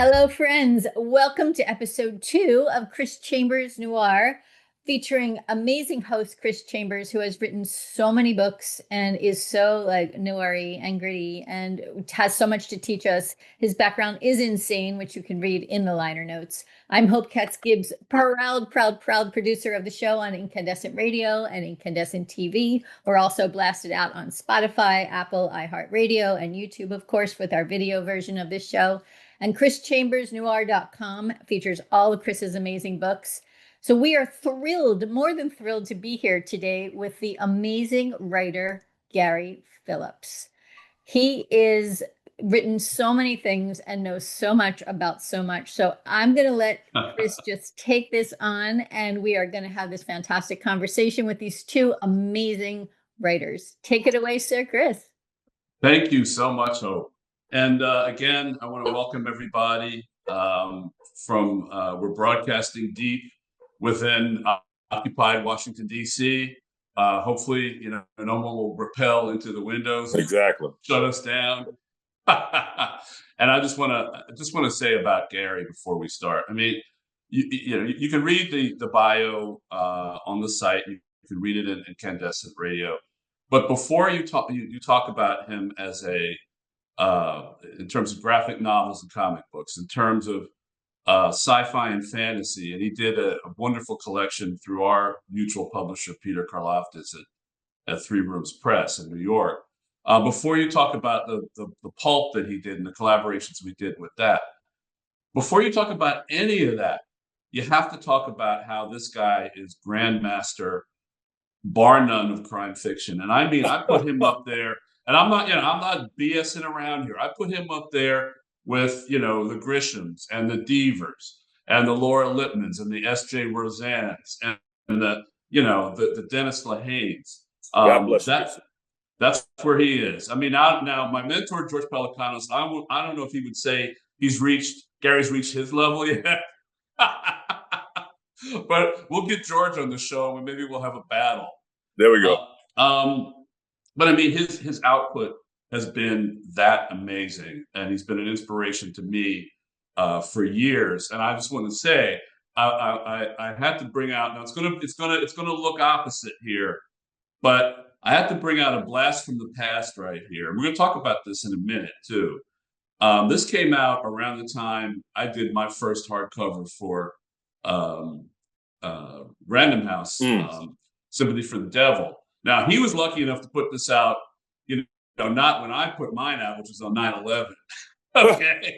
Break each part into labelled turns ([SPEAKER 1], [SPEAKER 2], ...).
[SPEAKER 1] Hello, friends. Welcome to episode 2 of Chris Chambers Noir, featuring amazing host Chris Chambers, who has written so many books and is so noiry and gritty and has so much to teach us. His background is insane, which you can read in the liner notes. I'm Hope Katz-Gibbs, proud producer of the show on Incandescent Radio and Incandescent TV. We're also blasted out on Spotify, Apple, iHeartRadio, and YouTube, of course, with our video version of this show. And ChrisChambersNoir.com features all of Chris's amazing books. So we are thrilled, more than thrilled, to be here today with the amazing writer, Gary Phillips. He is written so many things and knows so much about so much. So I'm going to let Chris just take this on, and we are going to have this fantastic conversation with these two amazing writers. Take it away, sir, Chris.
[SPEAKER 2] Thank you so much, Hope. And again, I want to welcome everybody we're broadcasting deep within occupied Washington, D.C. Hopefully, no one will rappel into the windows.
[SPEAKER 3] Exactly.
[SPEAKER 2] Shut us down. And I just want to say about Gary before we start. I mean, you can read the bio on the site. You can read it in Incandescent Radio. But before you talk about him as in terms of graphic novels and comic books, in terms of sci-fi and fantasy, and he did a wonderful collection through our mutual publisher, Peter Karloftis at Three Rooms Press in New York. Before you talk about the pulp that he did and the collaborations we did with that, before you talk about any of that, you have to talk about how this guy is grandmaster, bar none, of crime fiction. And I mean, I put him up there, and I'm not BSing around here. I put him up there with, the Grishams and the Deavers and the Laura Lippmans and the S.J. Roseannes and the Dennis Lehanes.
[SPEAKER 3] God bless you.
[SPEAKER 2] That's where he is. I mean, now my mentor, George Pelicanos, I don't know if he would say Gary's reached his level yet. But we'll get George on the show and maybe we'll have a battle.
[SPEAKER 3] There we go.
[SPEAKER 2] But I mean, his output has been that amazing, and he's been an inspiration to me for years. And I just want to say, I had to bring out, now it's gonna look opposite here, but I had to bring out a blast from the past right here. And we're gonna talk about this in a minute too. This came out around the time I did my first hardcover for Random House, Sympathy for the Devil. Now, he was lucky enough to put this out, not when I put mine out, which was on 9/11. Okay.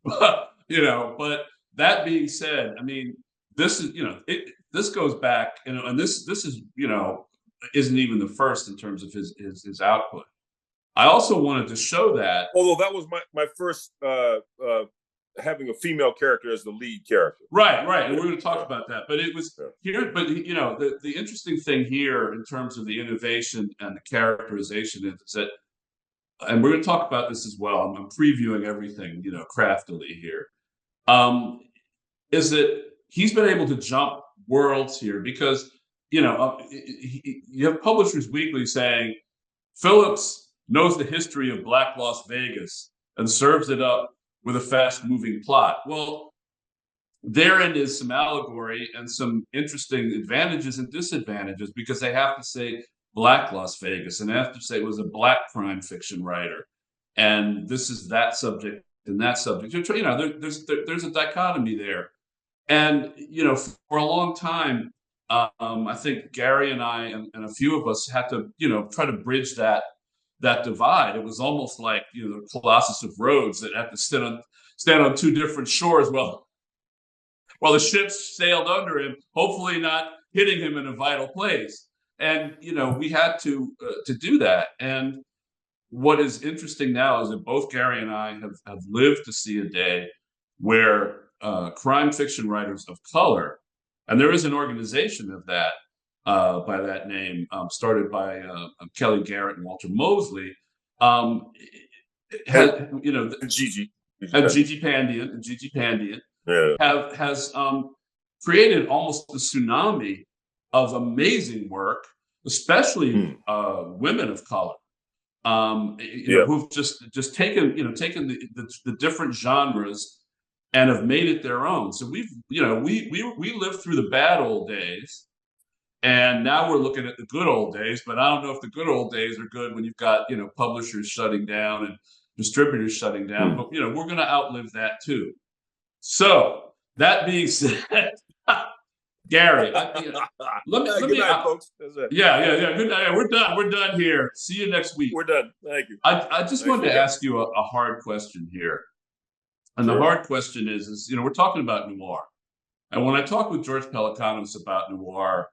[SPEAKER 2] But that being said, I mean, this is, this goes back, and this is, isn't even the first in terms of his output. I also wanted to show that.
[SPEAKER 3] Although that was my first having a female character as the lead character.
[SPEAKER 2] Right. And we're going to talk about that. But it was here, but the interesting thing here in terms of the innovation and the characterization is that, and we're going to talk about this as well, I'm previewing everything, craftily here, is that he's been able to jump worlds here because, you have Publishers Weekly saying Phillips knows the history of Black Las Vegas and serves it up with a fast-moving plot. Well, therein is some allegory and some interesting advantages and disadvantages because they have to say Black Las Vegas and they have to say it was a Black crime fiction writer, and this is that subject and that subject. There's a dichotomy there, and for a long time, I think Gary and I and a few of us had to try to bridge that divide. It was almost like the Colossus of Rhodes that had to stand on two different shores while the ships sailed under him, hopefully not hitting him in a vital place. And we had to do that. And what is interesting now is that both Gary and I have lived to see a day where crime fiction writers of color, and there is an organization of that, by that name, started by Kelly Garrett and Walter Mosley, Gigi Pandian, has created almost a tsunami of amazing work, especially women of color, who've just taken the different genres and have made it their own. So we lived through the bad old days, and now we're looking at the good old days. But I don't know if the good old days are good when you've got publishers shutting down and distributors shutting down. But we're going to outlive that too. So that being said, Gary,
[SPEAKER 3] Good night, folks.
[SPEAKER 2] Yeah. Good night. We're done. We're done here. See you next week.
[SPEAKER 3] We're done. Thank you.
[SPEAKER 2] I just wanted to ask you a hard question here. And sure. The hard question is, we're talking about noir. And when I talk with George Pelecanos about noir,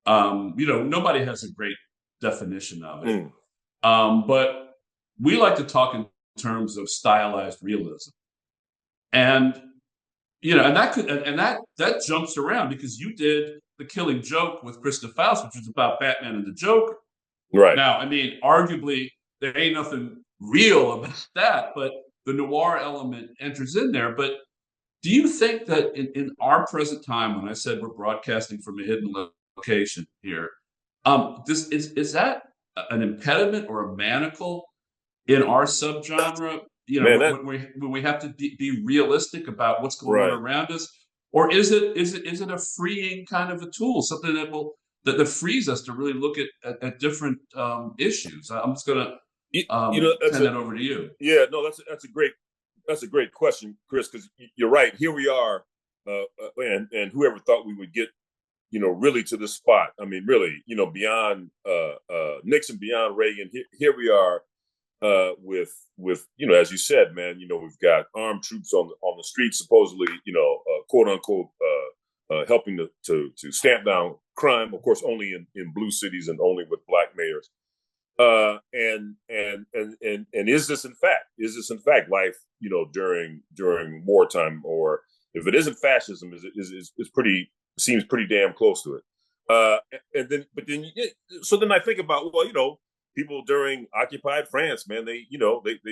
[SPEAKER 2] nobody has a great definition of it. But we like to talk in terms of stylized realism. And and that jumps around because you did The Killing Joke with Christoph Faust, which was about Batman and the Joker.
[SPEAKER 3] Right.
[SPEAKER 2] Now, I mean, arguably there ain't nothing real about that, but the noir element enters in there. But do you think that in our present time, when I said we're broadcasting from a hidden location here, is that an impediment or a manacle in our subgenre? When we have to be realistic about what's going on around us, or is it a freeing kind of a tool, something that frees us to really look at different issues? I'm just going to send that over to you.
[SPEAKER 3] Yeah, no, that's a great question, Chris, because you're right. Here we are, and whoever thought we would get, really to this spot. I mean, really, beyond Nixon, beyond Reagan. Here we are with as you said, man. We've got armed troops on the streets, supposedly, quote unquote, helping to stamp down crime. Of course, only in blue cities and only with black mayors. And is this in fact life, during wartime, or if it isn't fascism, seems pretty damn close to it. So then I think about, people during occupied France, man, they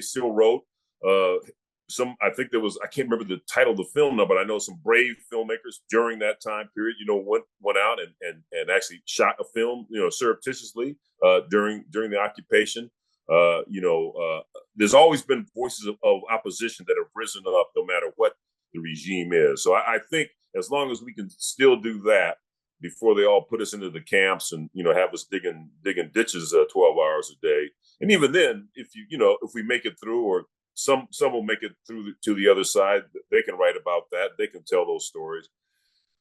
[SPEAKER 3] still wrote, I think there was, I can't remember the title of the film now, but I know some brave filmmakers during that time period, went out and actually shot a film, surreptitiously, during the occupation. There's always been voices of opposition that have risen up no matter what the regime is. So I think as long as we can still do that before they all put us into the camps and, have us digging ditches 12 hours a day. And even then, if we make it through, or some will make it through to the other side, they can write about that. They can tell those stories.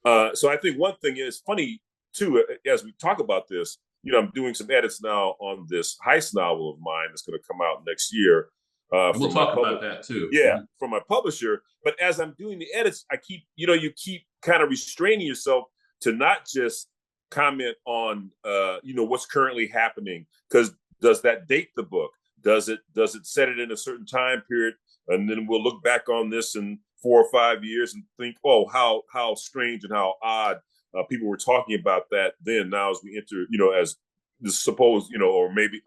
[SPEAKER 3] So I think one thing is funny too, as we talk about this, I'm doing some edits now on this heist novel of mine that's going to come out next year.
[SPEAKER 2] We'll talk about that too.
[SPEAKER 3] Yeah, from my publisher. But as I'm doing the edits, I keep, you keep kind of restraining yourself to not just comment on, what's currently happening, because does that date the book? Does it set it in a certain time period? And then we'll look back on this in 4 or 5 years and think, oh, how strange and how odd people were talking about that then. Now, as we enter, as the supposed, or maybe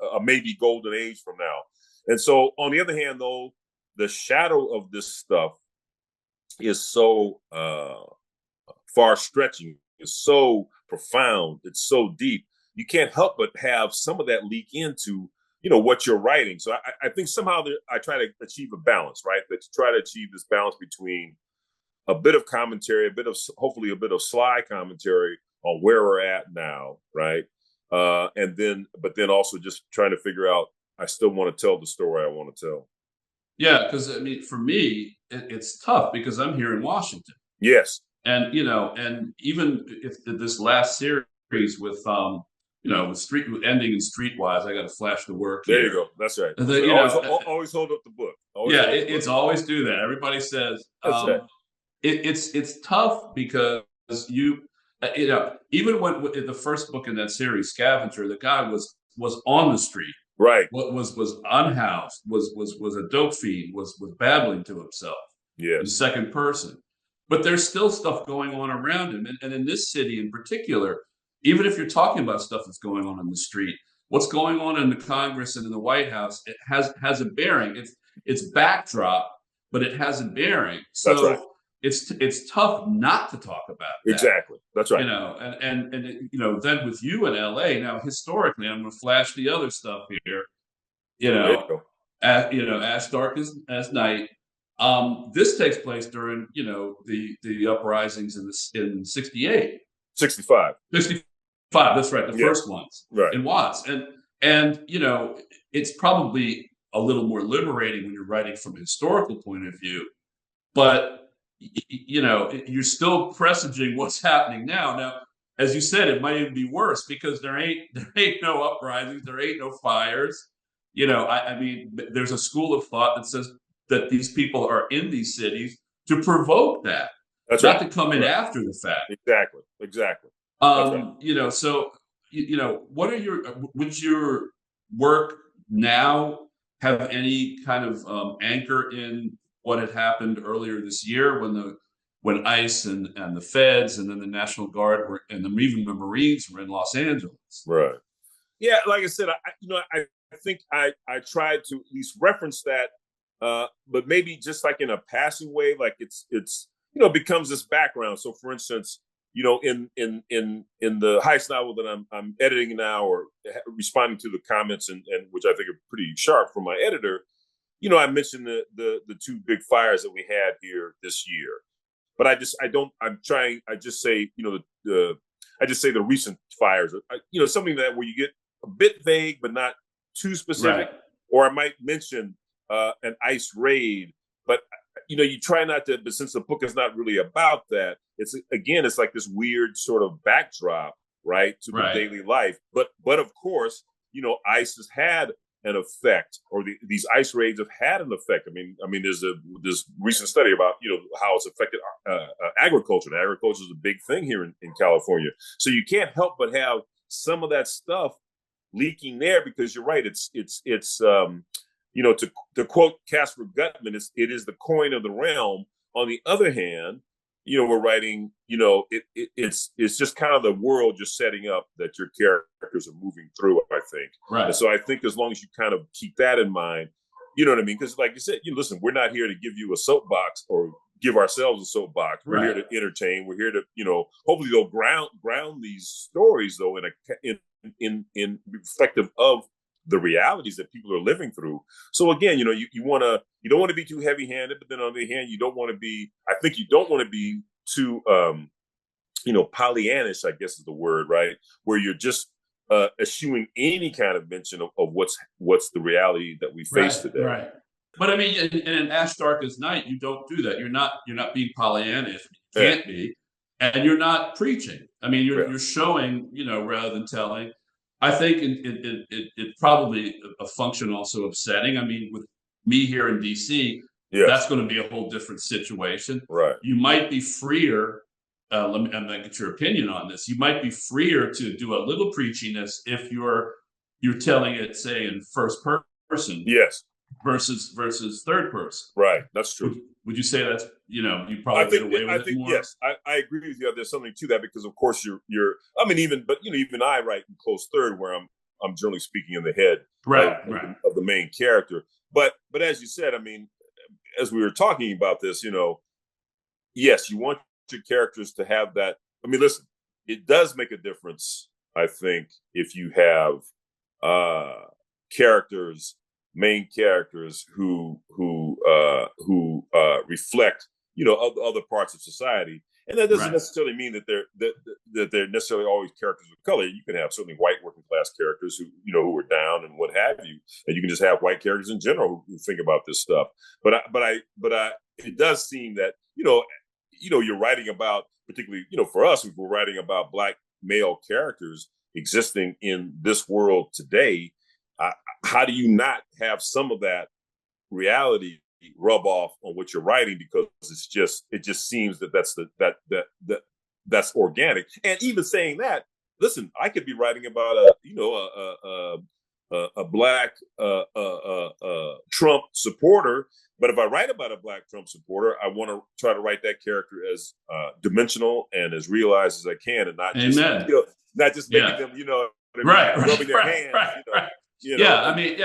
[SPEAKER 3] golden age from now. And so, on the other hand, though, the shadow of this stuff is so far stretching. It's so profound. It's so deep. You can't help but have some of that leak into, what you're writing. So I think somehow I try to achieve a balance, right? That to try to achieve this balance between a bit of commentary, hopefully a bit of sly commentary on where we're at now, right? But then also just trying to figure out, I still want to tell the story I want to tell.
[SPEAKER 2] Yeah, because I mean, for me, it's tough because I'm here in Washington.
[SPEAKER 3] Yes.
[SPEAKER 2] And and even if this last series with with ending in Streetwise, I got to flash the work.
[SPEAKER 3] There you go. That's right. Always hold up the book.
[SPEAKER 2] It's always do that. Everybody says it's tough because even when in the first book in that series, Scavenger, the guy was on the street,
[SPEAKER 3] right?
[SPEAKER 2] Was unhoused, was a dope fiend, was babbling to himself, in second person. But there's still stuff going on around him. And in this city in particular, even if you're talking about stuff that's going on in the street, what's going on in the Congress and in the White House, it has a bearing. It's backdrop, but it has a bearing. So
[SPEAKER 3] that's right.
[SPEAKER 2] It's tough not to talk about that.
[SPEAKER 3] Exactly. That's right.
[SPEAKER 2] And then with you in LA, now historically, I'm going to flash the other stuff here. As dark as night. This takes place during, you know, the uprisings in 68.
[SPEAKER 3] 65.
[SPEAKER 2] 65, that's right, the first ones
[SPEAKER 3] in
[SPEAKER 2] Watts. And you know, it's probably a little more liberating when you're writing from a historical point of view, but you know, you're still presaging what's happening now. Now, as you said, it might even be worse because there ain't no uprisings, there ain't no fires. You know, I mean, there's a school of thought that says that these people are in these cities to provoke that,
[SPEAKER 3] That's
[SPEAKER 2] not
[SPEAKER 3] right.
[SPEAKER 2] to come in after the fact.
[SPEAKER 3] Exactly.
[SPEAKER 2] You know, so you know, would your work now have any kind of anchor in what had happened earlier this year when ICE and the feds and then the National Guard were, and even the Marines were in Los Angeles?
[SPEAKER 3] Right. Yeah, like I said, I think I tried to at least reference that, but maybe just like in a passing way, like it's becomes this background. So, for instance, you know, in the heist novel that I'm editing now, or responding to the comments and which I think are pretty sharp from my editor, you know, I mentioned the two big fires that we had here this year, but I just say, you know, I just say the recent fires, you know, something that where you get a bit vague but not too specific,
[SPEAKER 2] right.
[SPEAKER 3] Or I might mention an ICE raid, but you know, you try not to. But since the book is not really about that, it's like this weird sort of backdrop, right, to the daily life. But of course, you know, ICE has had an effect, or these ICE raids have had an effect. I mean, there's this recent study about, you know, how it's affected agriculture. And agriculture is a big thing here in California. So you can't help but have some of that stuff leaking there, because you're right. It's you know, to quote Caspar Gutman, it is the coin of the realm. On the other hand, you know, we're writing, you know, it's just kind of the world you're setting up that your characters are moving through, I think.
[SPEAKER 2] Right.
[SPEAKER 3] And so I think as long as you kind of keep that in mind, you know what I mean? Because like you said, you listen, we're not here to give you a soapbox or give ourselves a soapbox. We're here to entertain. We're here to, you know, hopefully they'll ground these stories though in reflective of the realities that people are living through. So again, you know, you don't want to be too heavy-handed, but then on the other hand, you don't want to be too you know, Pollyannish, I guess is the word, right? Where you're just eschewing any kind of mention of what's the reality that we face today.
[SPEAKER 2] Right. But I mean, in Ash Dark as Night, you don't do that. You're not being Pollyannish. You can't be, and you're not preaching. I mean, you're showing, you know, rather than telling. I think it probably a function also of setting. I mean, with me here in DC, that's going to be a whole different situation.
[SPEAKER 3] Right.
[SPEAKER 2] You might be freer. I'm going to get your opinion on this. You might be freer to do a little preachiness if you're telling it, say, in first person.
[SPEAKER 3] Yes.
[SPEAKER 2] Versus third person.
[SPEAKER 3] Right. That's true.
[SPEAKER 2] Would you say that's, you know, you probably get away with it more?
[SPEAKER 3] Yes, I agree with you. There's something to that, because of course you're I mean, even I write in close third, where I'm generally speaking in the head of the main character. But as you said, I mean, as we were talking about this, you know, yes, you want your characters to have that. I mean, listen, it does make a difference, I think, if you have main characters who reflect, you know, other parts of society. And that doesn't necessarily mean that they're necessarily always characters of color. You can have certainly white working class characters who are down and what have you, and you can just have white characters in general who think about this stuff. But it does seem that you know you're writing about, particularly, you know, for us, if we're writing about Black male characters existing in this world today, how do you not have some of that reality rub off on what you're writing? Because it just seems that's organic. And even saying that, listen, I could be writing about a Black Trump supporter, but if I write about a Black Trump supporter, I want to try to write that character as dimensional and as realized as I can, and not just making them, you know, rubbing their hands, you know,
[SPEAKER 2] I mean,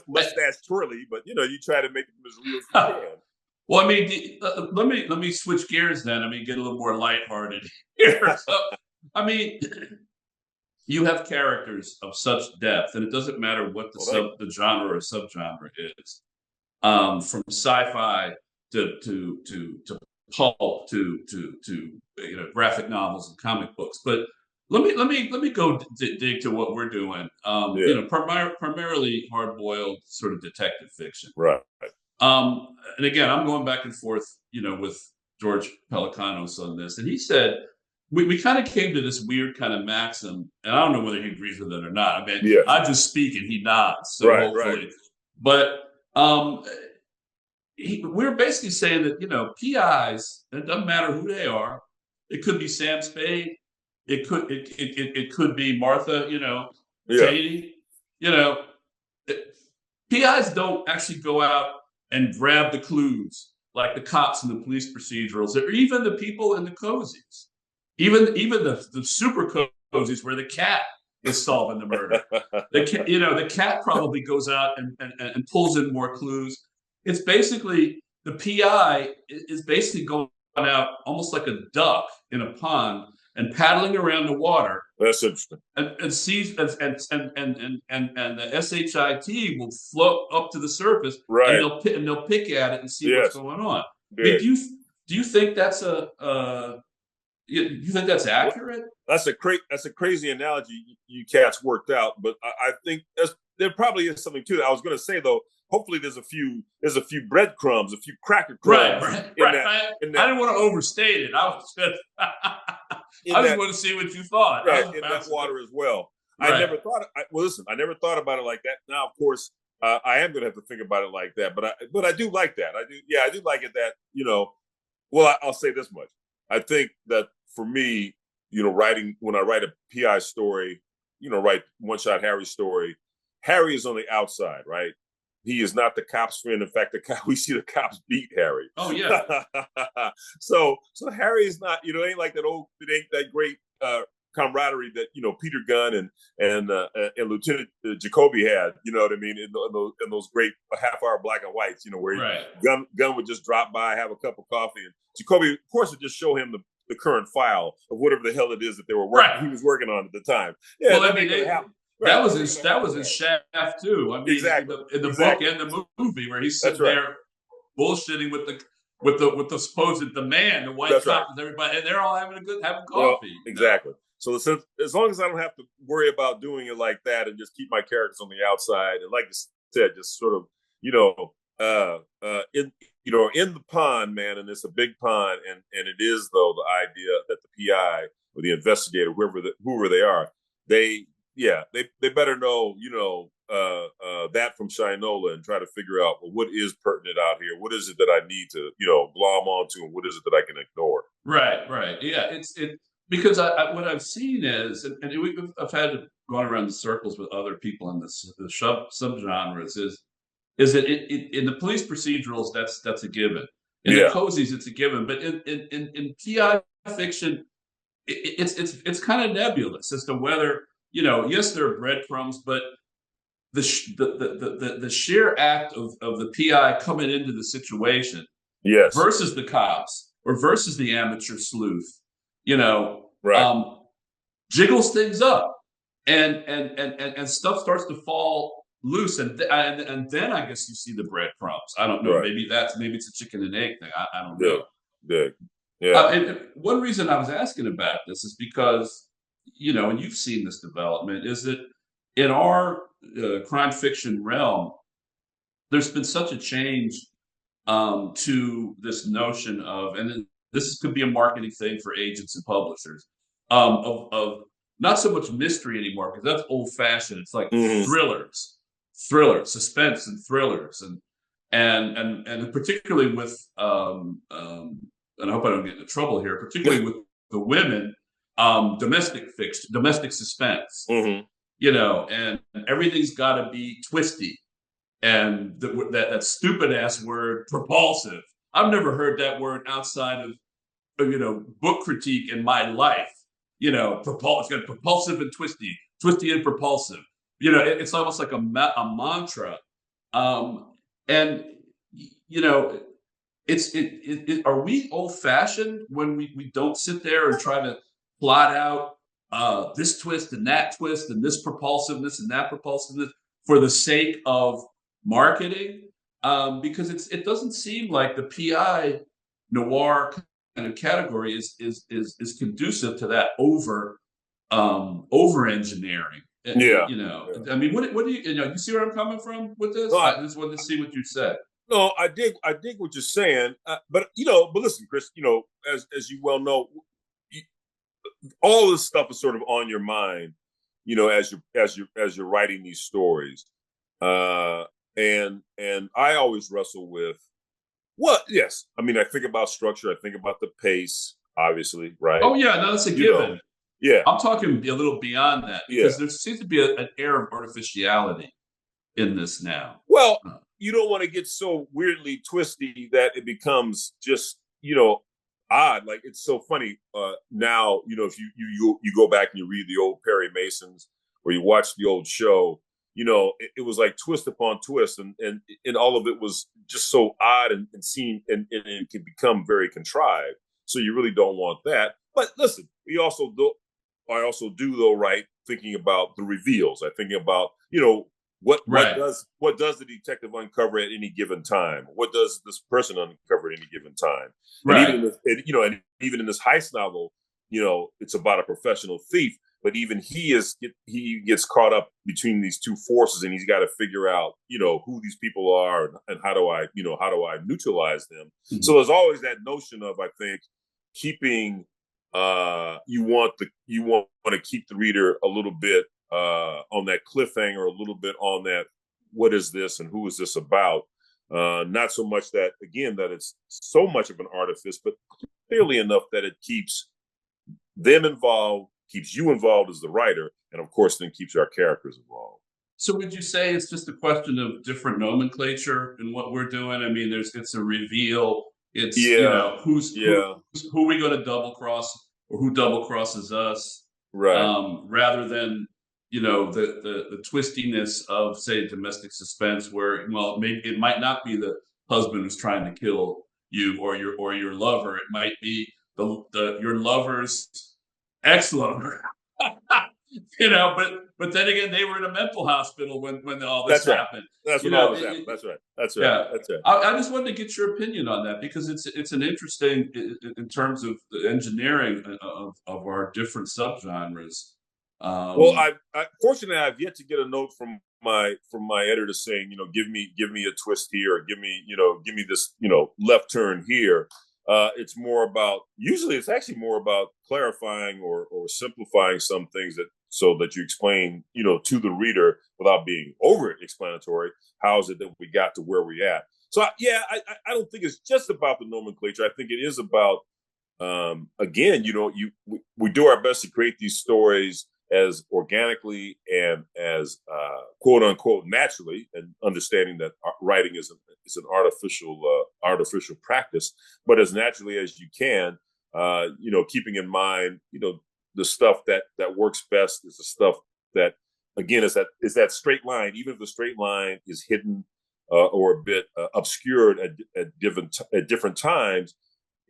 [SPEAKER 3] mustache twirly, but you know, you try to make them as real as you can.
[SPEAKER 2] Well, I mean, let me switch gears then. I mean, get a little more lighthearted here. So, I mean, you have characters of such depth, and it doesn't matter what the genre or subgenre is, from sci-fi to pulp to graphic novels and comic books. But let me go dig to what we're doing. Primarily hard-boiled sort of detective fiction.
[SPEAKER 3] Right.
[SPEAKER 2] And again, I'm going back and forth, with George Pelicanos on this, and he said we kind of came to this weird kind of maxim, and I don't know whether he agrees with it or not. I mean, I just speak and he nods, so hopefully. Right. But we're basically saying that PIs, it doesn't matter who they are. It could be Sam Spade. It could be Martha. Katie. PIs don't actually go out and grab the clues like the cops in the police procedurals, or even the people in the cozies, even the super cozies where the cat is solving the murder. The cat probably goes out and pulls in more clues. It's basically the PI is basically going out almost like a duck in a pond and paddling around the water.
[SPEAKER 3] That's interesting.
[SPEAKER 2] And sees and the SHIT will float up to the surface,
[SPEAKER 3] right?
[SPEAKER 2] And they'll pick at it and see what's going on. I mean, do you think that's you think that's accurate?
[SPEAKER 3] That's a crazy analogy you cats worked out, but I think there probably is something to that. I was going to say though, hopefully there's a few breadcrumbs, a few cracker crumbs.
[SPEAKER 2] Right. I didn't want to overstate it. I just want to see what you thought.
[SPEAKER 3] Right, in that water as well. Right. I never thought about it like that. Now, of course, I am going to have to think about it like that. But I do like that. I do like it that, well, I'll say this much. I think that for me, when I write a PI story, write One Shot Harry story, Harry is on the outside, right? He is not the cop's friend. In fact, we see the cops beat Harry.
[SPEAKER 2] Oh yeah.
[SPEAKER 3] So Harry is not. It ain't like that great camaraderie that Peter Gunn and Lieutenant Jacoby had. You know what I mean? In those great half-hour black and whites. Where Gunn would just drop by, have a cup of coffee, and Jacoby, of course, would just show him the current file of whatever the hell it is that they were working. Right. He was working on at the time. Yeah, well,
[SPEAKER 2] that was in Shaft too. I mean, exactly. in the book and the movie where he's sitting there bullshitting with the supposed the white cop and everybody, and they're all having coffee. Well,
[SPEAKER 3] exactly. So as long as I don't have to worry about doing it like that and just keep my characters on the outside, and like I said, just sort of in the pond, man, and it's a big pond, and it is though the idea that the PI or the investigator, whoever they are, they better know, that from Shinola and try to figure out, well, what is pertinent out here? What is it that I need to, glom onto, and what is it that I can ignore?
[SPEAKER 2] Right. Yeah, because what I've seen is, and I've had to go around the circles with other people in the subgenres is that in the police procedurals, that's a given. In the cozies, it's a given. But in PI fiction, it's kind of nebulous as to whether, yes, there are breadcrumbs, but the sheer act of the PI coming into the situation, versus the cops or versus the amateur sleuth, jiggles things up, and stuff starts to fall loose, and then I guess you see the breadcrumbs. I don't know. Right. Maybe it's a chicken and egg thing. I don't know.
[SPEAKER 3] Yeah.
[SPEAKER 2] And one reason I was asking about this is because, and you've seen this development, is that in our crime fiction realm, there's been such a change to this notion of, and this could be a marketing thing for agents and publishers, of not so much mystery anymore, because that's old fashioned. It's like thrillers, suspense and thrillers, and particularly with and I hope I don't get into trouble here, particularly with the women, domestic suspense, and everything's got to be twisty, and that stupid ass word propulsive. I've never heard that word outside of book critique in my life. It's got propulsive and twisty and propulsive. It's almost like a mantra, and are we old-fashioned when we don't sit there and try to plot out this twist and that twist and this propulsiveness and that propulsiveness for the sake of marketing? because it doesn't seem like the PI noir kind of category is conducive to that over engineering.
[SPEAKER 3] Yeah.
[SPEAKER 2] You know, I mean, what do you see where I'm coming from with this?
[SPEAKER 3] No,
[SPEAKER 2] I just wanted to see what you said.
[SPEAKER 3] no, I dig what you're saying, but listen, Chris, as you well know, all this stuff is sort of on your mind, as you're writing these stories, and I always wrestle with what. Yes, I mean, I think about structure, I think about the pace, obviously, right?
[SPEAKER 2] Oh yeah, no, that's a given.
[SPEAKER 3] Yeah,
[SPEAKER 2] I'm talking a little beyond that because
[SPEAKER 3] yeah.
[SPEAKER 2] there seems to be an air of artificiality in this now.
[SPEAKER 3] Well, you don't want to get so weirdly twisty that it becomes just, odd. Like, it's so funny now, if you go back and you read the old Perry Masons or you watch the old show, it was like twist upon twist, and all of it was just so odd and seen, and it can become very contrived. So you really don't want that. But listen, I also do though, right? Thinking about the reveals. I think about, what does the detective uncover at any given time? What does this person uncover at any given time?
[SPEAKER 2] Right.
[SPEAKER 3] And even in this heist novel, it's about a professional thief, but even he gets caught up between these two forces, and he's got to figure out, who these people are, and how do I neutralize them? Mm-hmm. So there's always that notion of, I think, keeping you want to keep the reader a little bit on that cliffhanger, a little bit on that, what is this and who is this about? Not so much that it's so much of an artifice, but clearly enough that it keeps them involved, keeps you involved as the writer, and of course then keeps our characters involved.
[SPEAKER 2] So would you say it's just a question of different nomenclature in what we're doing? I mean, it's a reveal. It's who are we going to double cross, or who double crosses us,
[SPEAKER 3] right?
[SPEAKER 2] Rather than the twistiness of, say, domestic suspense, where maybe it might not be the husband who's trying to kill you or your lover. It might be your lover's ex-lover. But then again, they were in a mental hospital when all this happened.
[SPEAKER 3] That's when all this happened. That's right.
[SPEAKER 2] Yeah.
[SPEAKER 3] That's right.
[SPEAKER 2] I just wanted to get your opinion on that, because it's an interesting in terms of the engineering of our different subgenres.
[SPEAKER 3] Well, I fortunately I've yet to get a note from my editor saying, give me a twist here, or give me this, left turn here. Usually it's actually more about clarifying or simplifying some things so that you explain, to the reader without being over explanatory. How is it that we got to where we're at? So I don't think it's just about the nomenclature. I think it is about, again, we do our best to create these stories as organically and as quote unquote naturally, and understanding that writing is an artificial practice, but as naturally as you can, keeping in mind, the stuff that works best is the stuff that, again, is that straight line, even if the straight line is hidden or a bit obscured at different times,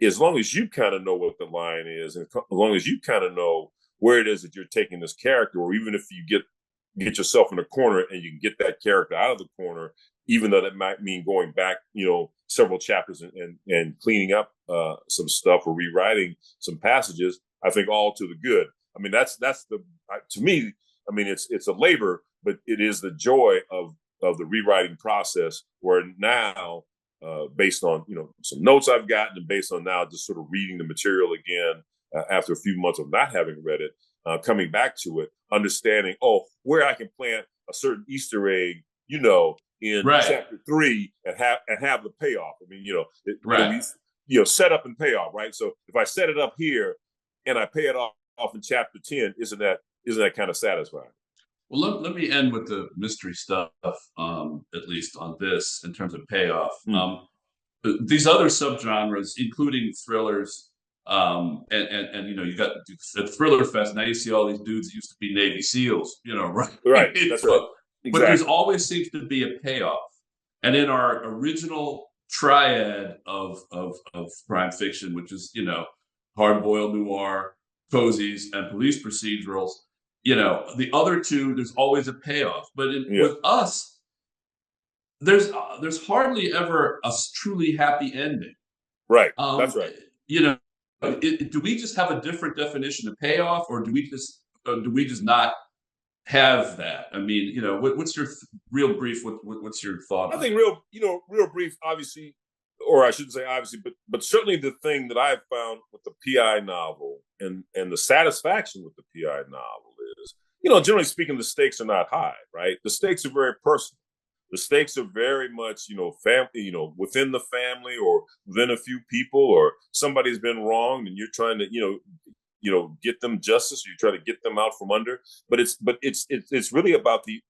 [SPEAKER 3] as long as you kind of know what the line is, and as long as you kind of know where it is that you're taking this character, or even if you get yourself in a corner and you can get that character out of the corner, even though that might mean going back, several chapters and cleaning up some stuff or rewriting some passages, I think all to the good. I mean, to me, I mean, it's a labor, but it is the joy of the rewriting process, where now, based on, some notes I've gotten, and based on now just sort of reading the material again, after a few months of not having read it, coming back to it, understanding, where I can plant a certain Easter egg, in chapter 3 and have the payoff. I mean, set up and payoff, right? So if I set it up here and I pay it off in chapter 10, isn't that kind of satisfying?
[SPEAKER 2] Well, let me end with the mystery stuff, at least on this, in terms of payoff. These other subgenres, including thrillers, and you got the Thriller Fest. Now you see all these dudes that used to be Navy SEAls, right?
[SPEAKER 3] Right. That's right. Exactly.
[SPEAKER 2] But there's always seems to be a payoff. And in our original triad of crime fiction, which is, hard-boiled noir, cozies, and police procedurals, the other two, there's always a payoff. But with us, there's hardly ever a truly happy ending.
[SPEAKER 3] Right. That's right.
[SPEAKER 2] You know, do we just have a different definition of payoff, or do we just not have that? I mean, you know, what's your real brief? What's your thought?
[SPEAKER 3] I think real brief, obviously, or I shouldn't say obviously, but certainly the thing that I've found with the PI novel and the satisfaction with the PI novel is, generally speaking, the stakes are not high, right? The stakes are very personal. The stakes are very much, family, within the family or within a few people, or somebody's been wronged and you're trying to, get them justice, or you try to get them out from under. But it's really about the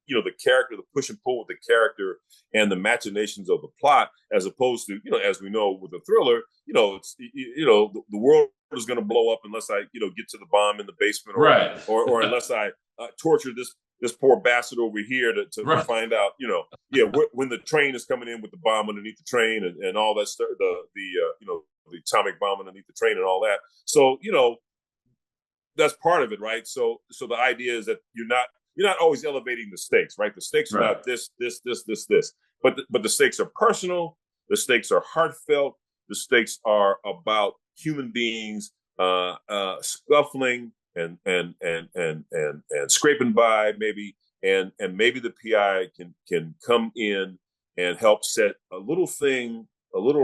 [SPEAKER 3] character, the push and pull with the character and the machinations of the plot, as opposed to, as we know with a thriller, it's the world is going to blow up unless I get to the bomb in the basement, or unless I torture this poor bastard over here to find out, when the train is coming in with the bomb underneath the train and all that stuff, the atomic bomb underneath the train and all that. So, that's part of it, right? So the idea is that you're not always elevating the stakes, right? The stakes are not this, but the stakes are personal. The stakes are heartfelt. The stakes are about human beings scuffling and scraping by, maybe, and maybe the PI can come in and help set a little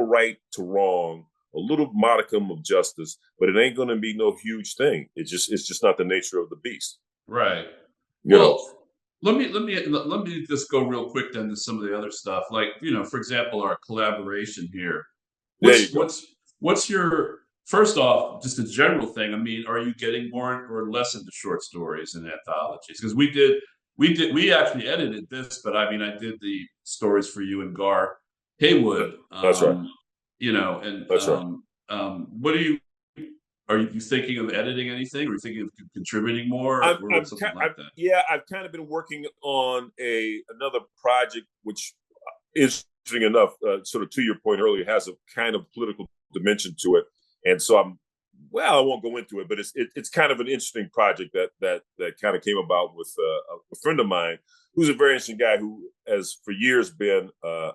[SPEAKER 3] right to wrong, a little modicum of justice, but it ain't going to be no huge thing. It's just not the nature of the beast.
[SPEAKER 2] Right. Let me just go real quick then to some of the other stuff. Like, for example, our collaboration here. What's your, first off, just a general thing? I mean, are you getting more or less into short stories and anthologies? Because we actually edited this, but I mean, I did the stories for you and Gar Haywood.
[SPEAKER 3] That's right.
[SPEAKER 2] That's right. What are you thinking of editing anything? Or are you thinking of contributing more?
[SPEAKER 3] I've kind of been working on another project, which is interesting enough, sort of to your point earlier, has a kind of political dimension to it. And so I won't go into it, but it's kind of an interesting project that kind of came about with a friend of mine who's a very interesting guy who has for years been a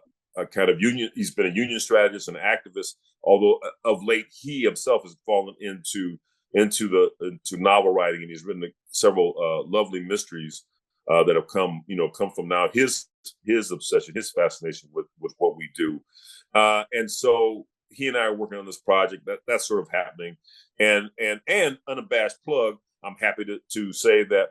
[SPEAKER 3] kind of union. He's been a union strategist and activist, although of late he himself has fallen into novel writing, and he's written several lovely mysteries that have come from now his obsession, his fascination with what we do, and so he and I are working on this project that's sort of happening, and unabashed plug. I'm happy to say that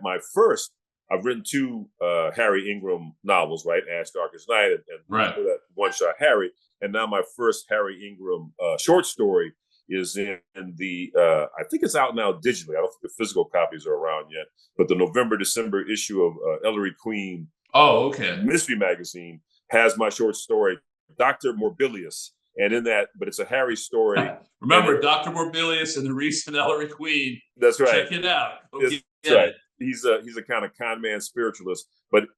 [SPEAKER 3] I've written two Harry Ingram novels, right? Ash, Darkest Night, and that One Shot Harry. And now my first Harry Ingram short story is in the, I think it's out now digitally. I don't think the physical copies are around yet, but the November-December issue of Ellery Queen mystery magazine has my short story, Dr. Morbilius. And in that, but it's a Harry story.
[SPEAKER 2] Remember, Dr. Morbilius and the recent Ellery Queen.
[SPEAKER 3] That's right.
[SPEAKER 2] Check it out.
[SPEAKER 3] That's right. He's a kind of con man spiritualist, but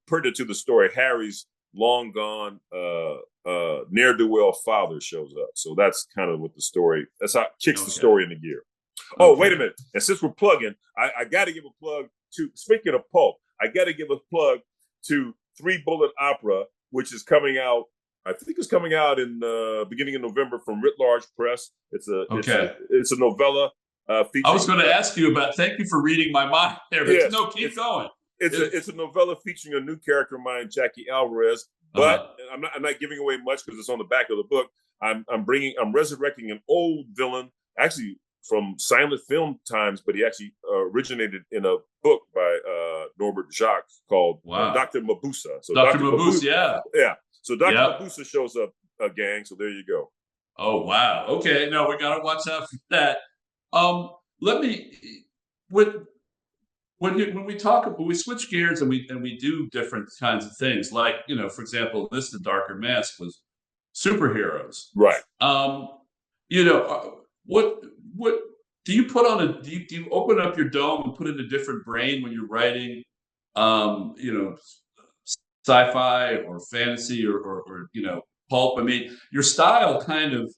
[SPEAKER 3] pertinent to the story, Harry's long gone ne'er-do-well father shows up. So that's kind of what the story. That's how it kicks the story into gear. Oh, wait a minute! And since we're plugging, I got to give a plug to. Speaking of pulp, I got to give a plug to Three Bullet Opera, which is coming out. I think it's coming out in beginning of November from Writ Large Press. It's a novella. I
[SPEAKER 2] was going to ask you about. Thank you for reading my mind there. But keep going.
[SPEAKER 3] It's a novella featuring a new character of mine, Jackie Alvarez. But I'm not giving away much because it's on the back of the book. I'm resurrecting an old villain, actually from silent film times, but he actually originated in a book by Norbert Jacques called Dr. Mabusa. So
[SPEAKER 2] Dr. Mabusa, yeah.
[SPEAKER 3] So Dr. Mabusa shows up, gang. So there you go.
[SPEAKER 2] Oh wow. Okay. No, we got to watch out for that. Let me when we switch gears and we do different kinds of things, like for example, this The Darker Mask was superheroes,
[SPEAKER 3] right?
[SPEAKER 2] What do you put on do you open up your dome and put in a different brain when you're writing, sci-fi or fantasy or pulp? I mean, your style kind of.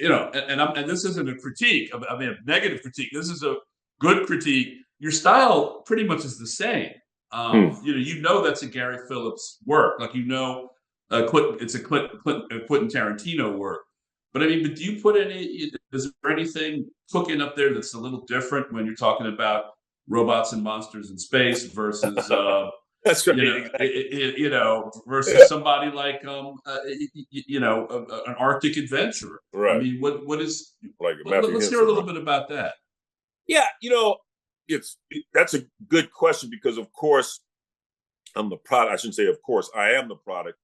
[SPEAKER 2] And this isn't a critique. I mean, a negative critique. This is a good critique. Your style pretty much is the same. You know that's a Gary Phillips work. Like it's a Quentin Tarantino work. But I mean, but do you put is there anything cooking up there that's a little different when you're talking about robots and monsters in space versus
[SPEAKER 3] That's right.
[SPEAKER 2] versus somebody like an Arctic adventurer.
[SPEAKER 3] Right.
[SPEAKER 2] I mean, what is
[SPEAKER 3] like
[SPEAKER 2] let's hear a little bit about that.
[SPEAKER 3] Yeah, that's a good question because of course I'm the product. I shouldn't say of course. I am the product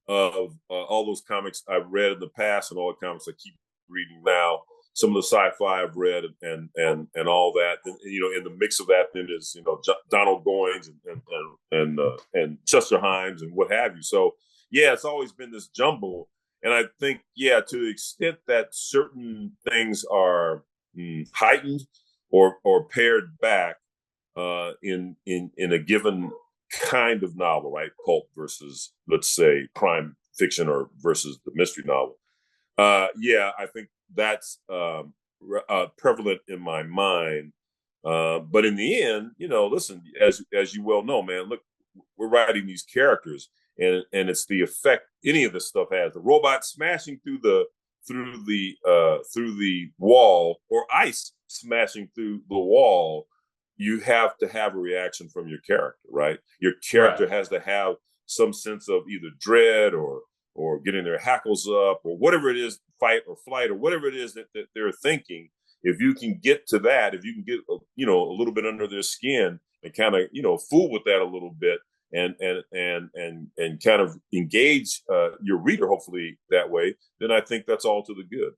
[SPEAKER 3] of all those comics I've read in the past and all the comics I keep reading now. Some of the sci-fi I've read and all that. And, in the mix of that, then is Donald Goines and Chester Himes and what have you. So yeah, it's always been this jumble. And I think to the extent that certain things are heightened or pared back in a given kind of novel, right? Pulp versus, let's say, crime fiction or versus the mystery novel. I think that's prevalent in my mind. But in the end, listen, as you well know, man, look, we're writing these characters, and it's the effect any of this stuff has. The robot smashing through the wall, or ice smashing through the wall. You have to have a reaction from your character, right? Your character has to have some sense of either dread or getting their hackles up or whatever it is, fight or flight or whatever it is that they're thinking. If you can get to that, if you can get a little bit under their skin and kind of fool with that a little bit and kind of engage your reader hopefully that way, then I think that's all to the good.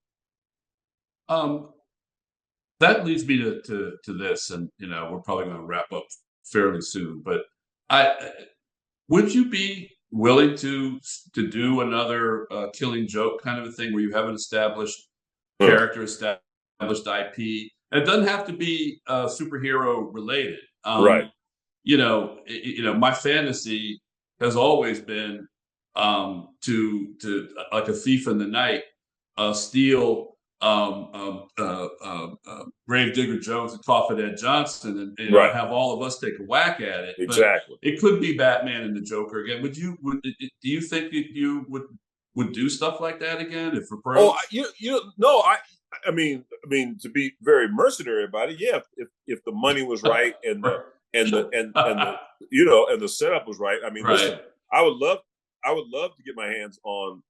[SPEAKER 2] That leads me to this, and we're probably going to wrap up fairly soon. But would you be willing to do another Killing Joke kind of a thing where you have an established character, established IP, and it doesn't have to be superhero related,
[SPEAKER 3] right?
[SPEAKER 2] My fantasy has always been to like a thief in the night steal Gravedigger Jones and Coffin Ed Johnson and have all of us take a whack at it.
[SPEAKER 3] Exactly.
[SPEAKER 2] But it could be Batman and the Joker again. Do you think that you would do stuff like that again if approached?
[SPEAKER 3] I mean to be very mercenary about it, yeah. If the money was right and the the setup was right. I mean, listen, I would love to get my hands on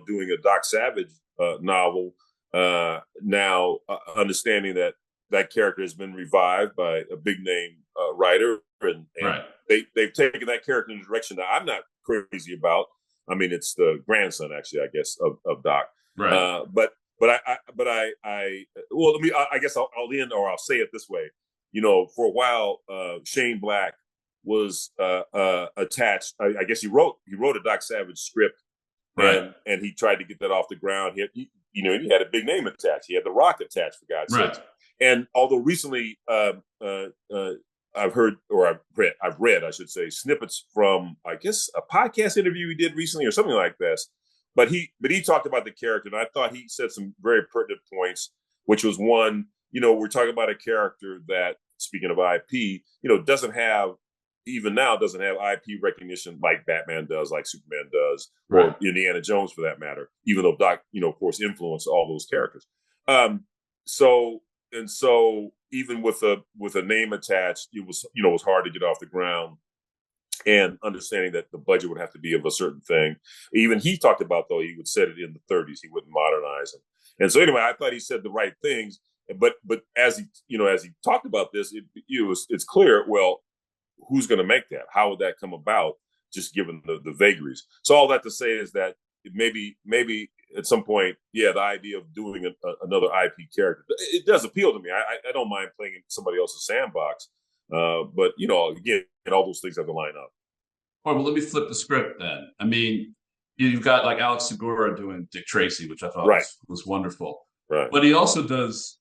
[SPEAKER 3] doing a Doc Savage novel. Now, understanding that character has been revived by a big name writer, and they've taken that character in a direction that I'm not crazy about. I mean, it's the grandson, actually, I guess, of Doc.
[SPEAKER 2] Right.
[SPEAKER 3] I guess I'll end, or I'll say it this way. For a while, Shane Black was attached. I guess he wrote a Doc Savage script, and he tried to get that off the ground. He had a big name attached. He had The Rock attached, for God's sake. And although recently I've read, I should say, snippets from, I guess, a podcast interview he did recently or something like this. But he talked about the character, and I thought he said some very pertinent points, which was one, we're talking about a character that, speaking of IP, doesn't have IP recognition like Batman does, like Superman does, or Indiana Jones for that matter, even though Doc, of course, influenced all those characters. So even with a name attached, it was hard to get off the ground, and understanding that the budget would have to be of a certain thing. Even he talked about, though, he would set it in the 30s, he wouldn't modernize them. And so anyway, I thought he said the right things, but as he talked about this, it's clear, well, who's going to make that? How would that come about? Just given the vagaries. So all that to say is that maybe at some point, the idea of doing another IP character, it does appeal to me. I don't mind playing in somebody else's sandbox, but again, all those things have to line up.
[SPEAKER 2] All right, well, let me flip the script then. I mean, you've got like Alex Segura doing Dick Tracy, which I thought was wonderful.
[SPEAKER 3] Right.
[SPEAKER 2] But he also does,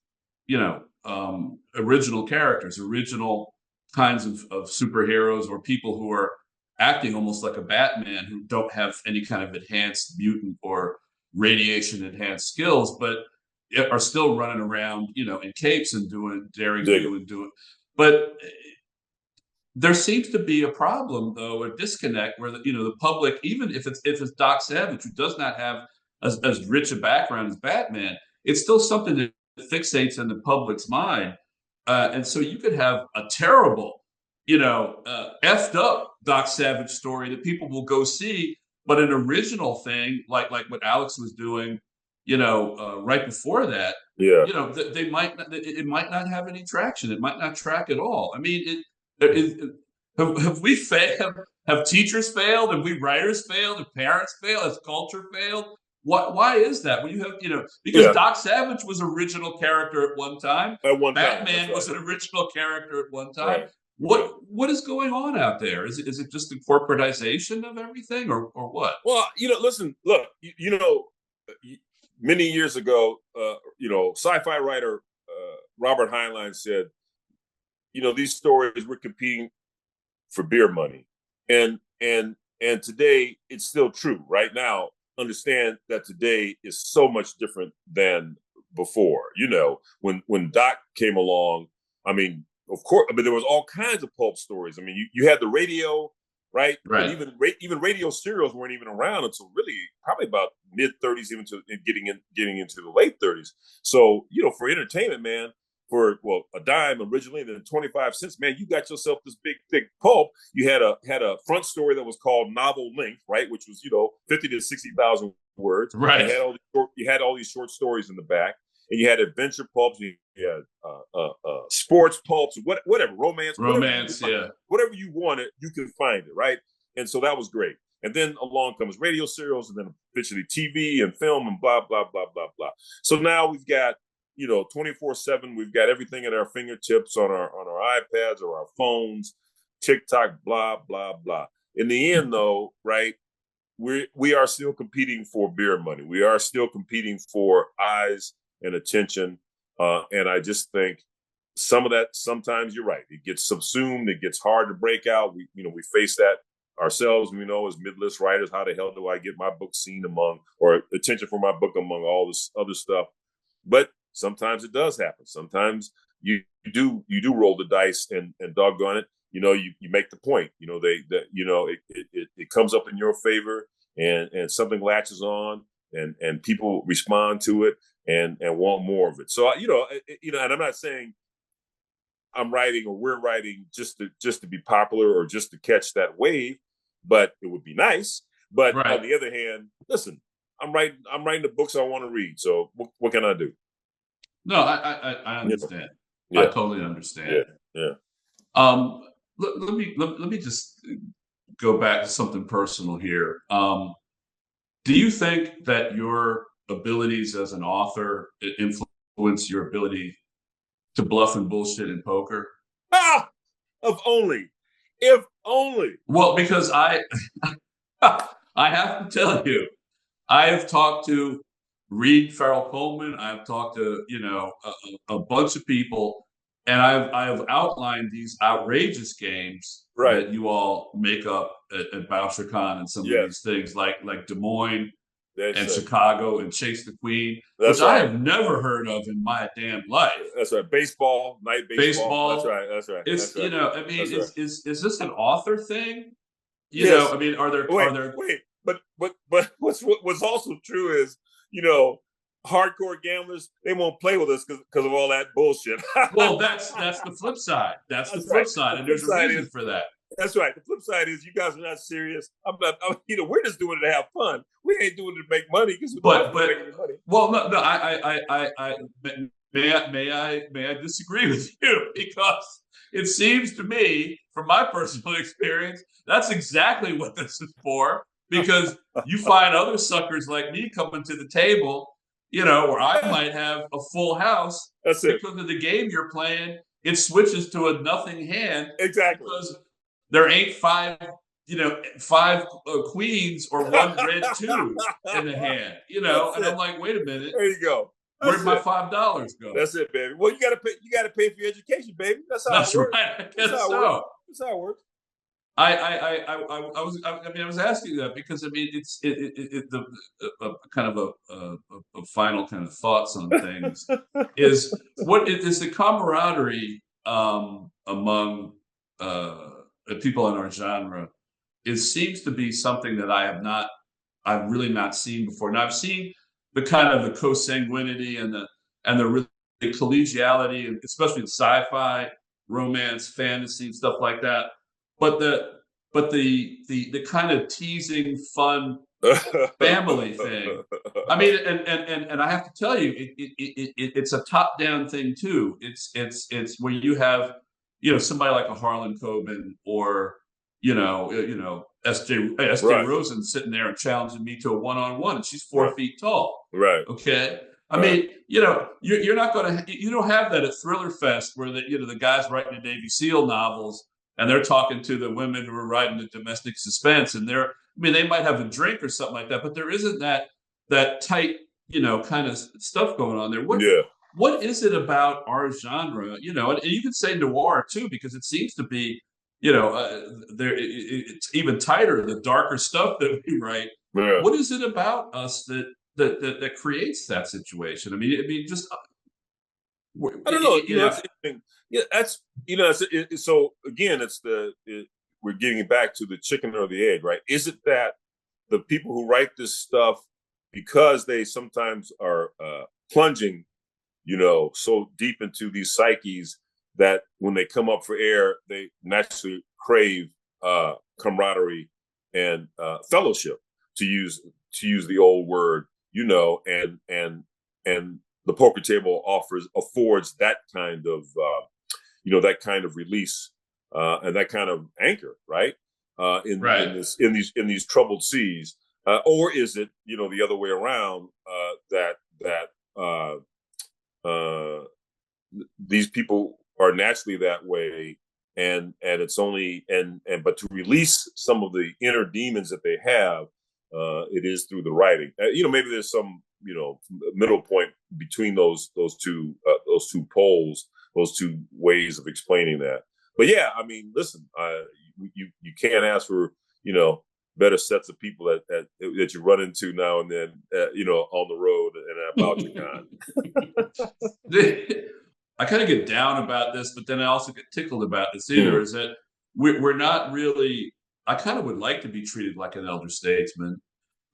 [SPEAKER 2] original characters, original kinds of superheroes, or people who are acting almost like a Batman, who don't have any kind of enhanced mutant or radiation enhanced skills, but are still running around, in capes and doing daring do and doing. But there seems to be a problem, though, a disconnect where the public, even if it's Doc Savage, who does not have as rich a background as Batman, it's still something that fixates in the public's mind, and so you could have a terrible, effed up Doc Savage story that people will go see, but an original thing like what Alex was doing, right before that,
[SPEAKER 3] Yeah.
[SPEAKER 2] they might not, it might not have any traction. It might not track at all. I mean, have we failed? Have teachers failed? Have we writers failed? Have parents failed? Has culture failed? Why is that? When you have, because
[SPEAKER 3] Yeah.
[SPEAKER 2] Doc Savage was original character at one time.
[SPEAKER 3] At one time,
[SPEAKER 2] Batman
[SPEAKER 3] that's
[SPEAKER 2] was
[SPEAKER 3] right.
[SPEAKER 2] an original character at one time.
[SPEAKER 3] Right.
[SPEAKER 2] What is going on out there? Is it just the corporatization of everything, or what?
[SPEAKER 3] Well, listen, look, many years ago, sci-fi writer Robert Heinlein said, these stories were competing for beer money, and today it's still true. Right now, understand that today is so much different than before. When Doc came along, I mean, of course, but there was all kinds of pulp stories. I mean, you had the radio, right?
[SPEAKER 2] Right.
[SPEAKER 3] And even radio serials weren't even around until really probably about mid-30s, even to getting into the late 30s. So, for entertainment, man, for a dime originally, and then 25 cents, man, you got yourself this big thick pulp. You had a front story that was called novel length, right, which was 50 to 60,000 words.
[SPEAKER 2] Right.
[SPEAKER 3] You had all these short stories in the back, and you had adventure pulps. You had sports pulps, whatever, romance, whatever you wanted, you could find it, right? And so that was great. And then along comes radio serials, and then eventually TV and film, and blah blah blah blah blah. So now we've got 24/7. We've got everything at our fingertips on our iPads or our phones, TikTok, blah blah blah. In the end, though, right, we are still competing for beer money. We are still competing for eyes and attention. And I just think some of that, sometimes you're right. It gets subsumed. It gets hard to break out. We face that ourselves, as mid-list writers. How the hell do I get my book seen among, or attention for my book among all this other stuff? But sometimes it does happen. Sometimes you do roll the dice, and doggone it, you make the point. It comes up in your favor, and something latches on, and people respond to it and want more of it. So and I'm not saying I'm writing or we're writing just to be popular or just to catch that wave, but it would be nice. But right. On the other hand, listen, I'm writing the books I want to read. So what can I do?
[SPEAKER 2] No, I understand. Yeah. I totally understand.
[SPEAKER 3] Yeah.
[SPEAKER 2] Let me just go back to something personal here. Do you think that your abilities as an author influence your ability to bluff and bullshit in poker?
[SPEAKER 3] If only.
[SPEAKER 2] Well, because I have to tell you, I have talked to Reed Farrell Coleman. I've talked to a bunch of people, and I've outlined these outrageous games that you all make up at BoucherCon and some of these things like Des Moines and Chicago and Chase the Queen, which I have never heard of in my damn life.
[SPEAKER 3] That's right. Night baseball. That's right.
[SPEAKER 2] It's is this an author thing?
[SPEAKER 3] Yes.
[SPEAKER 2] I mean, are there?
[SPEAKER 3] Wait. But what's also true is, hardcore gamblers, they won't play with us because of all that bullshit.
[SPEAKER 2] Well, that's the flip side. That's the flip side, and there's a reason for that.
[SPEAKER 3] That's right. The flip side is you guys are not serious. We're just doing it to have fun. We ain't doing it to make money because we don't make any money.
[SPEAKER 2] Well, no, I may I disagree with you, because it seems to me, from my personal experience, that's exactly what this is for. Because you find other suckers like me coming to the table, where I might have a full house.
[SPEAKER 3] That's it.
[SPEAKER 2] Because of the game you're playing, it switches to a nothing hand.
[SPEAKER 3] Exactly.
[SPEAKER 2] Because there ain't five queens or one red two in the hand, and I'm like, wait a minute.
[SPEAKER 3] There you go.
[SPEAKER 2] Where'd my $5 go?
[SPEAKER 3] That's it, baby. Well, you gotta pay for your education, baby. That's how it works.
[SPEAKER 2] Right. I guess so.
[SPEAKER 3] That's how it works.
[SPEAKER 2] I was asking that because it's the kind of a final kind of thoughts on things is what is the camaraderie among people in our genre, it seems to be something that I've really not seen before. Now I've seen the kind of the consanguinity and the really collegiality, and especially in sci-fi, romance, fantasy, and stuff like that. But the kind of teasing, fun family thing. I mean, and I have to tell you, it's a top-down thing too. It's where you have, somebody like a Harlan Coben or S.J.
[SPEAKER 3] Right.
[SPEAKER 2] Rosen sitting there and challenging me to a one-on-one, and she's 4 feet tall.
[SPEAKER 3] Right.
[SPEAKER 2] Okay. I mean, you're not going to, you don't have that at Thriller Fest where the guys writing the Navy SEAL novels and they're talking to the women who are writing the domestic suspense, and they might have a drink or something like that, but there isn't that tight, kind of stuff going on there. What is it about our genre? And you can say noir too, because it seems to be, it's even tighter, the darker stuff that we write.
[SPEAKER 3] Yeah.
[SPEAKER 2] What is it about us that creates that situation? I mean, just
[SPEAKER 3] I don't know. It's interesting. Yeah, that's so again, we're getting back to the chicken or the egg, right? Is it that the people who write this stuff, because they sometimes are plunging, so deep into these psyches that when they come up for air, they naturally crave camaraderie and fellowship, to use the old word, and the poker table affords that kind of release and that kind of anchor, right? In these troubled seas, or is it the other way around, that these people are naturally that way, and it's only but to release some of the inner demons that they have, it is through the writing. Maybe there's some middle point between those two poles, those two ways of explaining that. But yeah, I mean, listen, you can't ask for better sets of people that you run into now and then, on the road and about your con.
[SPEAKER 2] I kind of get down about this, but then I also get tickled about this either. Is that we're not really. I kind of would like to be treated like an elder statesman,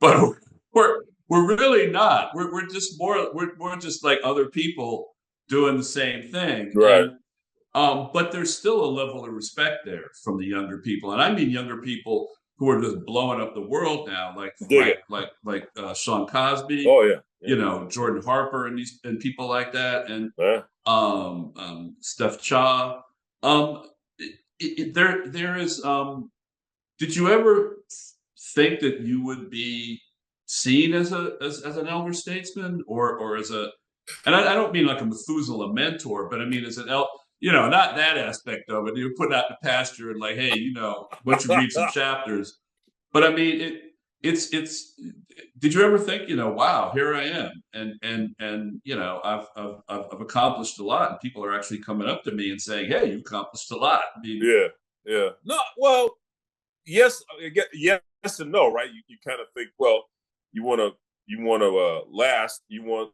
[SPEAKER 2] but we're really not. We're just we're just like other people doing the same thing,
[SPEAKER 3] right?
[SPEAKER 2] But there's still a level of respect there from the younger people, and I mean younger people who are just blowing up the world now, like Sean Cosby.
[SPEAKER 3] Oh yeah.
[SPEAKER 2] Jordan Harper and people like that, and Steph Cha. There is. Did you ever think that you would be seen as an elder statesman, or as a? And I don't mean like a Methuselah mentor, but I mean as an not that aspect of it. You're putting out the pasture and like, hey, why don't you read some chapters? But I mean, it's. Did you ever think, wow, here I am, and I've accomplished a lot, and people are actually coming up to me and saying, hey, you've accomplished a lot. I mean,
[SPEAKER 3] yeah. No, well, yes and no, right? You kind of think, well, you want to last, you want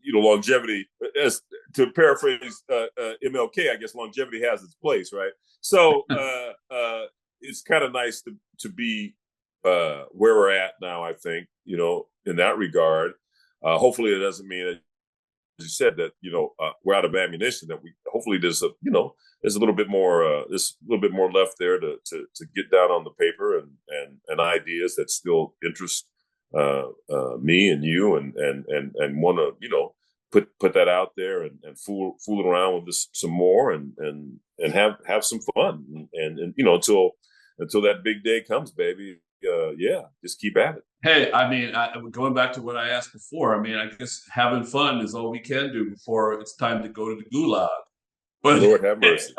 [SPEAKER 3] longevity. As to paraphrase MLK, I guess longevity has its place, right? So it's kind of nice to be where we're at now, I think, in that regard. Hopefully it doesn't mean, as you said, that we're out of ammunition, that hopefully there's a little bit more left there to get down on the paper and ideas that still interest me and you, and want to put that out there and fool around with this some more and have some fun and until that big day comes, baby. Just keep at it.
[SPEAKER 2] Hey, I mean, going back to what I asked before, I mean, I guess having fun is all we can do before it's time to go to the gulag. But
[SPEAKER 3] Lord have mercy.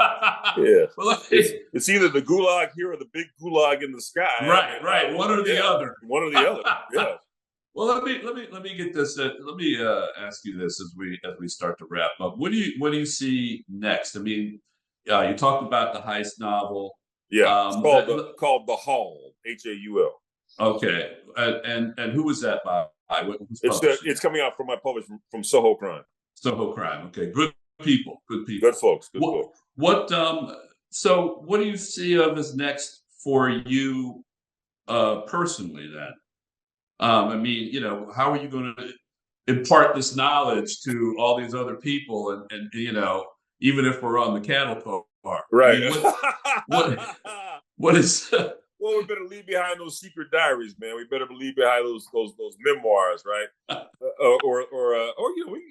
[SPEAKER 3] Yeah. Well, it's either the gulag here or the big gulag in the sky.
[SPEAKER 2] Right. One or the other.
[SPEAKER 3] One or the other. Yeah.
[SPEAKER 2] Well, let me get this. Let me ask you this as we start to wrap up. What do you see next? I mean, you talked about the heist novel.
[SPEAKER 3] Yeah, it's called The Haul, Haul.
[SPEAKER 2] Okay, and who was that by?
[SPEAKER 3] It's coming out from my publisher from Soho Crime.
[SPEAKER 2] Soho Crime. Okay, good people.
[SPEAKER 3] Good folks.
[SPEAKER 2] What so what do you see of as next for you personally then? I mean, how are you going to impart this knowledge to all these other people and even if we're on the cattle car? I
[SPEAKER 3] Right.
[SPEAKER 2] mean, what what is
[SPEAKER 3] Well, we better leave behind those secret diaries, man. We better leave behind those memoirs, right?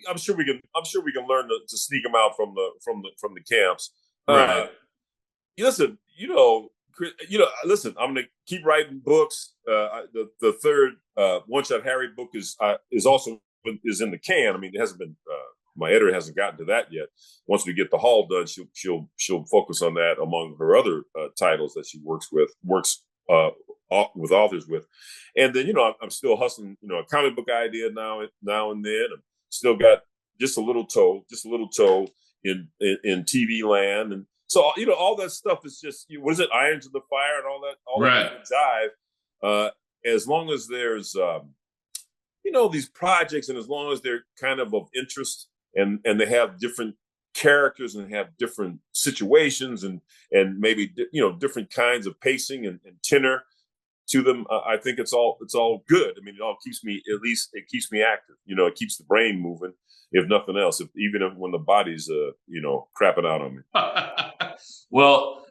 [SPEAKER 3] I'm sure we can learn to sneak them out from the camps.
[SPEAKER 2] right.
[SPEAKER 3] Listen, listen. I'm gonna keep writing books. The third One Shot Harry book is also is in the can. I mean, it hasn't been. My editor hasn't gotten to that yet. Once we get the haul done, she'll focus on that among her other titles that she works with authors with. And then I'm still hustling a comic book idea now and then. I'm still got just a little toe in TV land, and so all that stuff is just what is it, irons in the fire and all
[SPEAKER 2] Right.
[SPEAKER 3] that jive. As long as there's these projects, and as long as they're kind of interest, and they have different characters and have different situations and maybe different kinds of pacing and tenor to them, I think it's all good. I mean, it all keeps me, at least it keeps me active. It keeps the brain moving, if nothing else. Even when the body's crapping out on me.
[SPEAKER 2] Well,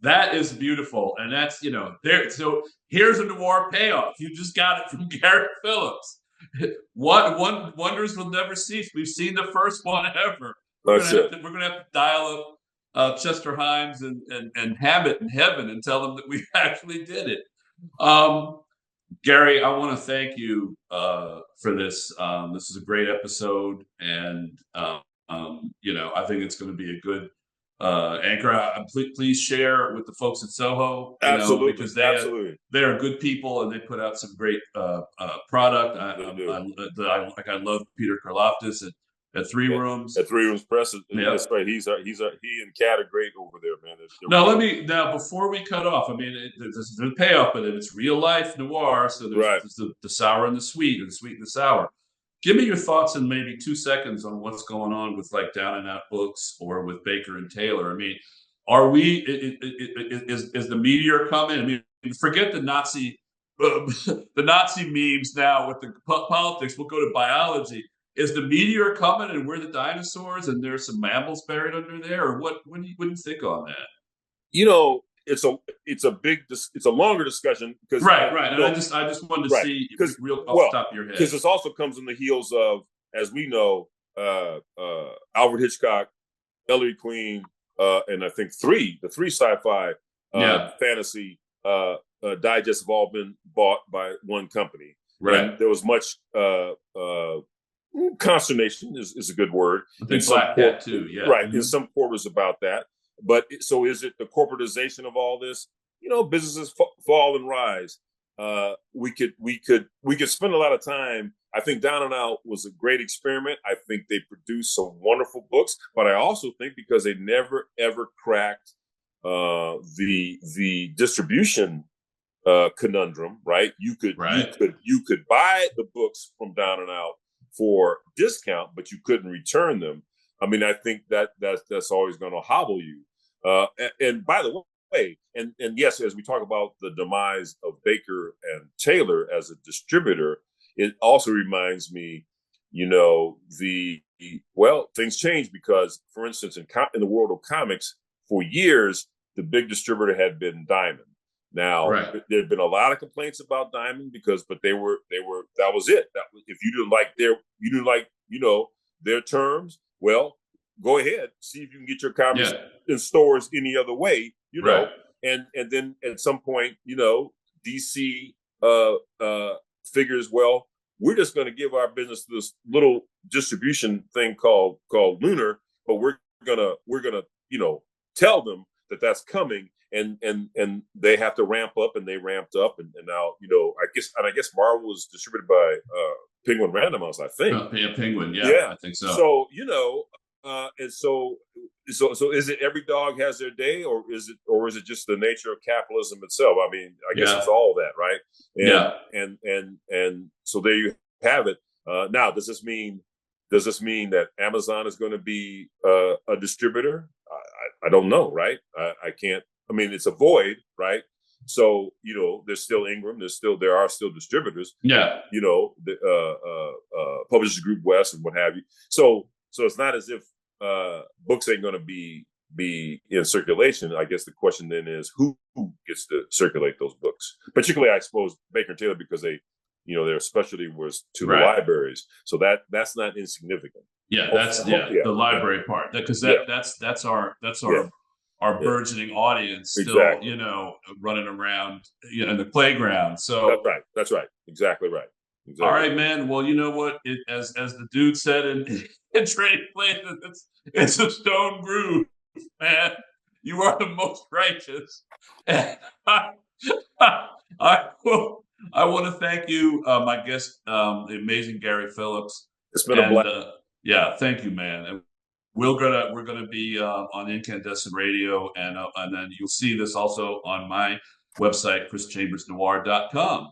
[SPEAKER 2] that is beautiful, and that's there. So here's a noir payoff. You just got it from Gary Phillips. What wonders will never cease. We've seen the first one ever. We're gonna have to dial up Chester Himes and Hammett in heaven and tell them that we actually did it. Gary, I want to thank you for this. This is a great episode, and I think it's going to be a good anchor. Please share with the folks at Soho,
[SPEAKER 3] Absolutely,
[SPEAKER 2] because they are good people and they put out some great product. I love Peter Karloftis at Three Rooms.
[SPEAKER 3] At Three Rooms Press, that's right. He and Kat are great over there, man.
[SPEAKER 2] Now before we cut off, I mean, there's a payoff, but it's real life noir. So there's the sour and the sweet, and the sweet and the sour. Give me your thoughts in maybe 2 seconds on what's going on with like Down and Out Books or with Baker and Taylor. I mean, are we? Is the meteor coming? I mean, forget the Nazi memes now with the politics. We'll go to biology. Is the meteor coming and we're the dinosaurs and there's some mammals buried under there, or what? What do you think on that?
[SPEAKER 3] It's a longer discussion because
[SPEAKER 2] right. And I just wanted to see because real off the top of your head,
[SPEAKER 3] because this also comes on the heels of, as we know, Alfred Hitchcock, Ellery Queen, and I think the three sci-fi fantasy digests have all been bought by one company.
[SPEAKER 2] Right.
[SPEAKER 3] And there was much consternation is a good word.
[SPEAKER 2] I think Black Cat too. Yeah.
[SPEAKER 3] Right. Mm-hmm. There's some quarters about that. But so is it the corporatization of all this? Businesses fall and rise. We could spend a lot of time. I think Down and Out was a great experiment. I think they produced some wonderful books, but I also think because they never ever cracked the distribution conundrum, right? You could buy the books from Down and Out for discount, but you couldn't return them. I mean, I think that's always going to hobble you. And by the way, and yes, as we talk about the demise of Baker and Taylor as a distributor, it also reminds me, things change because, for instance, in the world of comics, for years the big distributor had been Diamond. Now there had been a lot of complaints about Diamond but they were that was it. If you didn't like their terms, well, go ahead, see if you can get your comics in stores any other way, and then at some point, DC figures, well, we're just going to give our business to this little distribution thing called Lunar, but we're gonna tell them that that's coming, and they have to ramp up, and they ramped up, and now I guess Marvel was distributed by Penguin Random House, I think.
[SPEAKER 2] Penguin, I think so.
[SPEAKER 3] So and so is it every dog has their day, or is it just the nature of capitalism itself? I mean, I guess it's all that, right? And so there you have it. Now, does this mean that Amazon is going to be a distributor? I don't know, right? I can't. I mean, it's a void, right? So there's still Ingram. There are still distributors.
[SPEAKER 2] Yeah.
[SPEAKER 3] The Publishers Group West and what have you. So it's not as if books ain't going to be in circulation. I guess the question then is who gets to circulate those books, particularly I suppose Baker and Taylor, because they their specialty was to the libraries, so that's not insignificant.
[SPEAKER 2] Yeah, that's the library part, because that's our burgeoning audience still, running around in the playground. So
[SPEAKER 3] that's right, exactly right. Exactly.
[SPEAKER 2] All right, man. Well, you know what? As the dude said in Trading Places, it's a stone groove, man. You are the most righteous. And I want to thank you, my guest, the amazing Gary Phillips.
[SPEAKER 3] It's been a blast.
[SPEAKER 2] Thank you, man. And we're gonna be on Incandescent Radio, and then you'll see this also on my website, chrischambersnoir.com.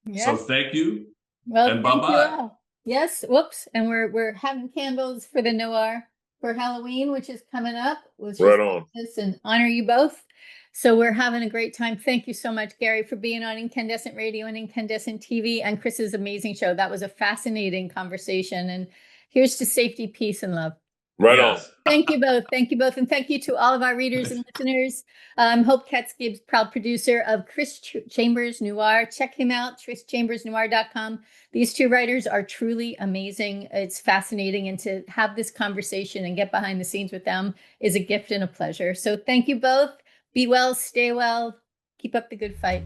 [SPEAKER 2] Yes. So thank you.
[SPEAKER 1] Well, and bye-bye. Yes. Whoops. And we're having candles for the noir for Halloween, which is coming up.
[SPEAKER 3] Right on.
[SPEAKER 1] And honor you both. So we're having a great time. Thank you so much, Gary, for being on Incandescent Radio and Incandescent TV and Chris's amazing show. That was a fascinating conversation. And here's to safety, peace, and love.
[SPEAKER 3] Right on.
[SPEAKER 1] Thank you both. Thank you both. And thank you to all of our readers and listeners. Hope Katz-Gibbs, proud producer of Chris Chambers Noir. Check him out, chrischambersnoir.com. These two writers are truly amazing. It's fascinating. And to have this conversation and get behind the scenes with them is a gift and a pleasure. So thank you both. Be well, stay well, keep up the good fight.